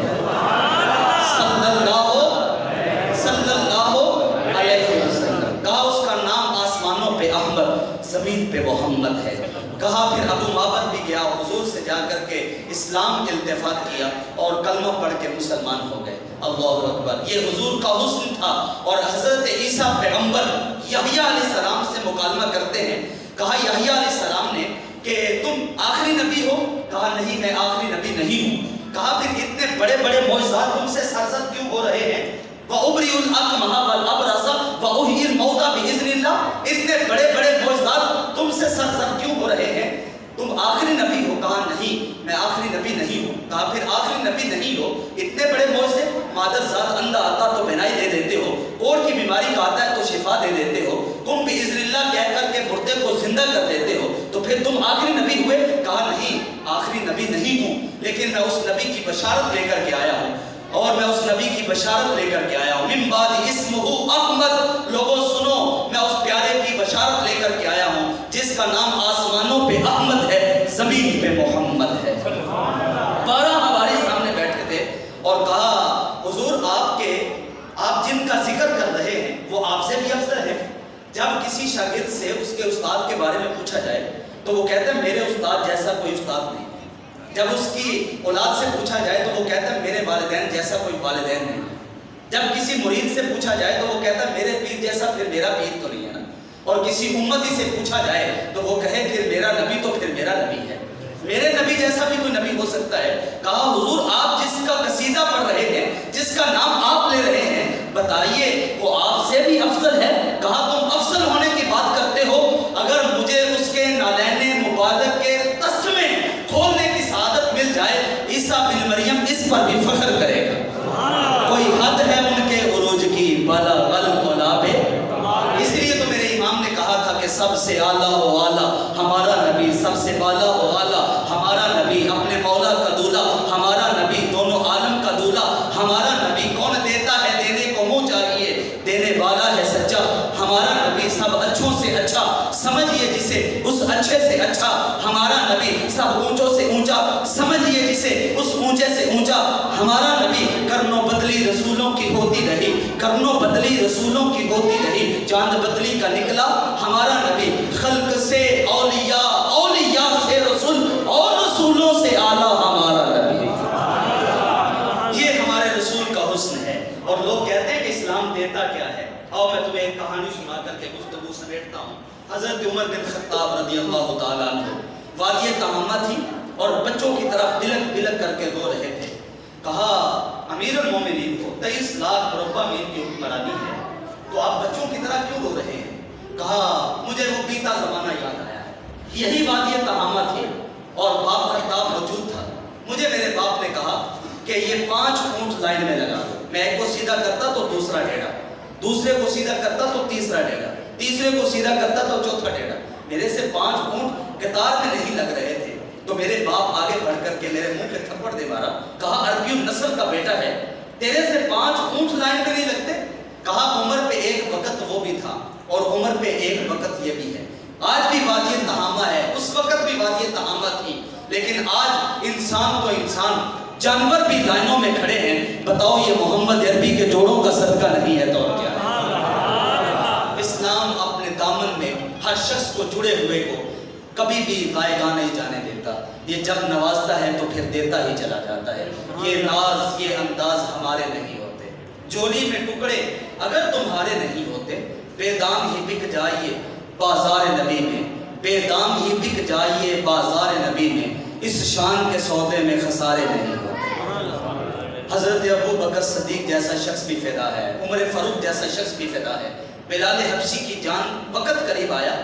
صلی اللہ علیہ وسلم۔ کہا اس کا نام آسمانوں پہ احمد، زمین پہ محمد ہے۔ کہا پھر ابو معبد بھی گیا، حضور سے جا کر کے اسلام التفات کیا اور کلمہ پڑھ کے مسلمان ہو گئے۔ اللہ اکبر، یہ حضور کا حسن تھا۔ اور حضرت عیسیٰ پیغمبر یحییٰ علیہ السلام سے مکالمہ کرتے ہیں۔ کہا یحییٰ علیہ السلام نے کہ تم آخری نبی ہو؟ کہا نہیں، میں آخری نبی نہیں ہوں۔ کہا پھر اتنے بڑے بڑے معجزات تم سے سرزد کیوں ہو رہے ہیں؟ وَأُبْرِئُ الْأَكْمَحَ وَالْأَبْرَصَ وَأُحْيِي الْمَوْتَى بِإِذْنِ اللَّهِ، اتنے بڑے بڑے معجزات تم سے سرزد کیوں ہو رہے ہیں؟ تم آخری نبی ہو؟ کہا نہیں، میں آخری نبی نہیں ہوں۔ کہا پھر آخری نبی نہیں ہو، اتنے بڑے معجزے، مادر ذات اندھا آتا تو بینائی دے دیتے ہو، کوڑ کی بیماری کا آتا ہے تو شفا دے دیتے ہو، تم بِإِذْنِ اللَّهِ کہہ کر کے مردے کو زندہ کر دیتے ہو، تو پھر تم آخری نبی ہوئے؟ کہا نہیں، آخری نبی نہیں ہوں، لیکن میں اس نبی کی بشارت لے کر کے آیا ہوں، اور میں اس نبی کی بشارت لے کر کے آیا ہوں۔ من بعد اسمہ احمد، لوگوں سنو، میں اس پیارے کی بشارت لے کر کے آیا ہوں جس کا نام آسمانوں پہ احمد ہے، زمین پہ محمد ہے۔ 12 ہمارے سامنے بیٹھے تھے اور کہا حضور آپ جن کا ذکر کر رہے ہیں وہ آپ سے بھی افضل ہے۔ جب کسی شاگرد سے اس کے استاد کے بارے میں پوچھا جائے تو وہ کہتے ہیں میرے استاد جیسا کوئی استاد نہیں۔ جب اس کی اولاد سے پوچھا جائے تو وہ کہتا ہے میرے والدین جیسا کوئی والدین نہیں۔ جب کسی مرید سے پوچھا جائے تو وہ کہتا ہے میرے پیر جیسا پھر میرا پیر تو نہیں ہے نا۔ اور کسی امتی سے پوچھا جائے تو وہ کہے پھر میرا نبی تو پھر میرا نبی ہے، میرے نبی جیسا بھی کوئی نبی ہو سکتا ہے۔ کہا حضور آپ جس کا قصیدہ پڑھ رہے ہیں، جس کا نام آپ لے رہے ہیں، بتائیے وہ آپ سے بھی افضل ہے؟ کہا تم افضل ہونے کی بات کرتے ہو، اگر مجھے اس کے نالین مبارک کے تسمے کھولنے کی سعادت مل جائے، عیسیٰ بن مریم اس پر بھی فخر کرے گا۔ کوئی حد ہے ان کے عروج کی، بالا غل غلاب، اس لیے تو میرے امام نے کہا تھا کہ سب سے اعلیٰ و اعلیٰ ہمارا نبی، سب سے بالا و اعلیٰ ہمارا نبی، اپنے مولا کا دولہ ہمارا نبی، دونوں عالم کا دولہ ہمارا نبی۔ کون دیتا ہے دینے کو منہ چاہیے، دینے والا ہے سچا ہمارا نبی، سب اچھوں سے اچھا سمجھیے جسے اس اچھے سے اچھا ہمارا نبی، سب اونچوں سے اونچا سمجھیے جسے اس اونچے سے اونچا ہمارا نبی۔ کرنوں بدلی رسولوں کی ہوتی رہی، کرنوں بدلی رسولوں کی ہوتی رہی، چاند بدلی کا نکلا ہمارا نبی۔ خلق سے اولیاء، اولیاء سے رسول، اور رسولوں سے اعلیٰ ہمارا نبی۔ یہ ہمارے رسول کا حسن ہے۔ اور لوگ کہتے ہیں کہ اسلام دیتا کیا ہے؟ اور میں تمہیں ایک کہانی سنا کر کے گفتگو سمیٹتا ہوں۔ حضرت عمر بن خطاب رضی اللہ تعالیٰ عنہ وادی تہامہ تھی اور بچوں کی طرف بلک بلک کر کے رو رہے تھے۔ کہا امیر المومنین کو 23 لاکھ مربع میل کی حکمرانی ہے، تو آپ بچوں کی طرح کیوں رو رہے ہیں؟ کہا مجھے وہ بیتا زمانہ یاد آیا ہے، یہی وادی تہامہ تھی اور باپ خطاب موجود تھا۔ مجھے میرے باپ نے کہا کہ یہ 5 اونٹ لائن میں لگا دو، میں ایک کو سیدھا کرتا تو دوسرا ٹیڑھا، دوسرے کو سیدھا کرتا تو تیسرا ٹیڑھا، تیسرے کو سیدھا کرتا تو چوتھا ٹیڑھا۔ میرے سے 5 اونٹ قطار میں نہیں لگ رہے تھے، تو میرے باپ آگے بڑھ کر کے میرے منہ پہ تھپڑ دے مارا۔ کہا عربی النسل کا بیٹا ہے، تیرے سے 5 اونٹ لائن میں نہیں لگتے؟ کہا عمر پہ ایک وقت وہ بھی تھا اور عمر پہ ایک وقت یہ بھی ہے۔ آج بھی وادی تہامہ ہے، اس وقت بھی وادی تہامہ تھی، لیکن آج انسان تو انسان، جانور بھی لائنوں میں کھڑے ہیں۔ بتاؤ یہ محمد عربی کے جوڑوں کا صدقہ نہیں ہے تو کیا ہے؟ اسلام اپنے دامن میں ہر شخص کو جڑے ہوئے کو کبھی بھی غائبانہ نہیں جانے دیتا۔ یہ جب نوازتا ہے تو پھر دیتا ہی چلا جاتا ہے۔ یہ ناز، یہ انداز ہمارا تمہارے نہیں ہوتے، جولی میں ٹکڑے اگر تمہارے نہیں ہوتے، بے دام ہی بک جائیے بازار نبی میں، بے دام ہی بک جائیے بازار نبی میں، اس شان کے سودے میں خسارے نہیں ہوتے۔ حضرت ابو بکر صدیق جیسا شخص بھی فدا ہے، عمر فاروق جیسا شخص بھی فدا ہے۔ بلال حبشی کی جان وقت قریب آیا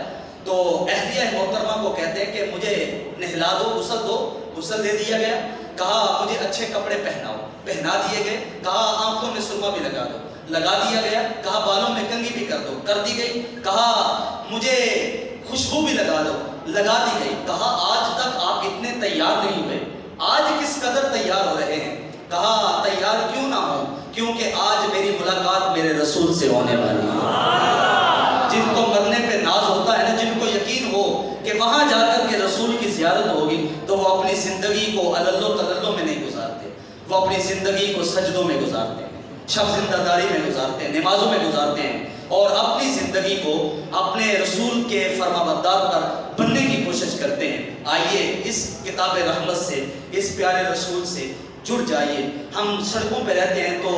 تو اہلیہ محترمہ کو کہتے ہیں کہ مجھے نہلا دو، غسل دے دیا گیا، کہا مجھے اچھے کپڑے پہناؤ، پہنا دیے گئے، کہا آنکھوں میں سرما بھی لگا دو، لگا دیا گیا، کہا بالوں میں کنگھی بھی کر دو، کر دی گئی، کہا مجھے خوشبو بھی لگا دو، لگا دی گئی، کہا آج تک آپ اتنے تیار نہیں ہوئے، آج کس قدر تیار ہو رہے ہیں؟ کہا تیار کیوں نہ ہو، کیونکہ آج میری ملاقات میرے رسول سے ہونے والی ہے۔ جن کو مرنے پہ ناز ہوتا ہے نا، جن کو یقین ہو کہ وہاں جا کر کے رسول کی زیارت ہوگی، تو وہ اپنی زندگی کو علل و تللو میں نہیں گزارتے، وہ اپنی زندگی کو سجدوں میں گزارتے ہیں، شب زندہ داری میں گزارتے ہیں، نمازوں میں گزارتے ہیں، اور اپنی زندگی کو اپنے رسول کے فرما بردار پر بننے کی کوشش کرتے ہیں۔ آئیے اس کتاب رحمت سے، اس پیارے رسول سے جڑ جائیے۔ ہم سڑکوں پہ رہتے ہیں تو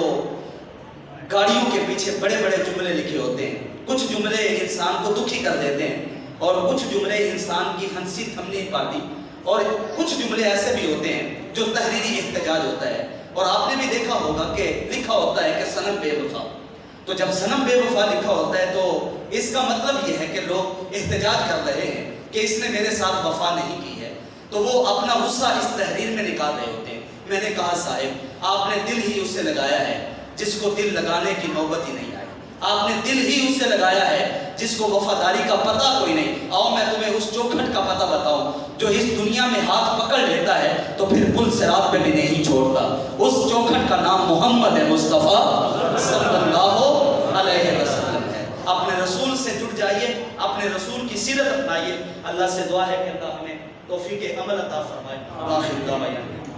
گاڑیوں کے پیچھے بڑے بڑے جملے لکھے ہوتے ہیں، کچھ جملے انسان کو دکھی کر دیتے ہیں، اور کچھ جملے انسان کی ہنسی تھم نہیں پاتی، اور کچھ جملے ایسے بھی ہوتے ہیں جو تحریری احتجاج ہوتا ہے۔ اور آپ نے بھی دیکھا ہوگا کہ لکھا ہوتا ہے کہ صنم بے وفا، تو جب صنم بے وفا لکھا ہوتا ہے تو اس کا مطلب یہ ہے کہ لوگ احتجاج کر رہے ہیں کہ اس نے میرے ساتھ وفا نہیں کی ہے، تو وہ اپنا غصہ اس تحریر میں نکال رہے ہوتے ہیں۔ میں نے کہا صاحب آپ نے دل ہی اس سے لگایا ہے جس کو دل لگانے کی نوبت ہی نہیں آئی، آپ نے دل ہی اس سے لگایا ہے جس کو وفاداری کا پتہ کوئی نہیں۔ آؤ میں تمہیں اس چوکھٹ کا پتہ بتاؤں جو اس دنیا میں ہاتھ پکڑ لیتا ہے تو پھر پل صراط پہ بھی نہیں چھوڑتا۔ اس چوکھٹ کا نام محمد مصطفیٰ صلی اللہ علیہ وسلم ہے۔ اپنے رسول سے جڑ جائیے، اپنے رسول کی سیرت اپنائیے۔ اللہ سے دعا ہے کہ اللہ ہمیں توفیق عمل عطا فرمائے۔ آخر دعوانا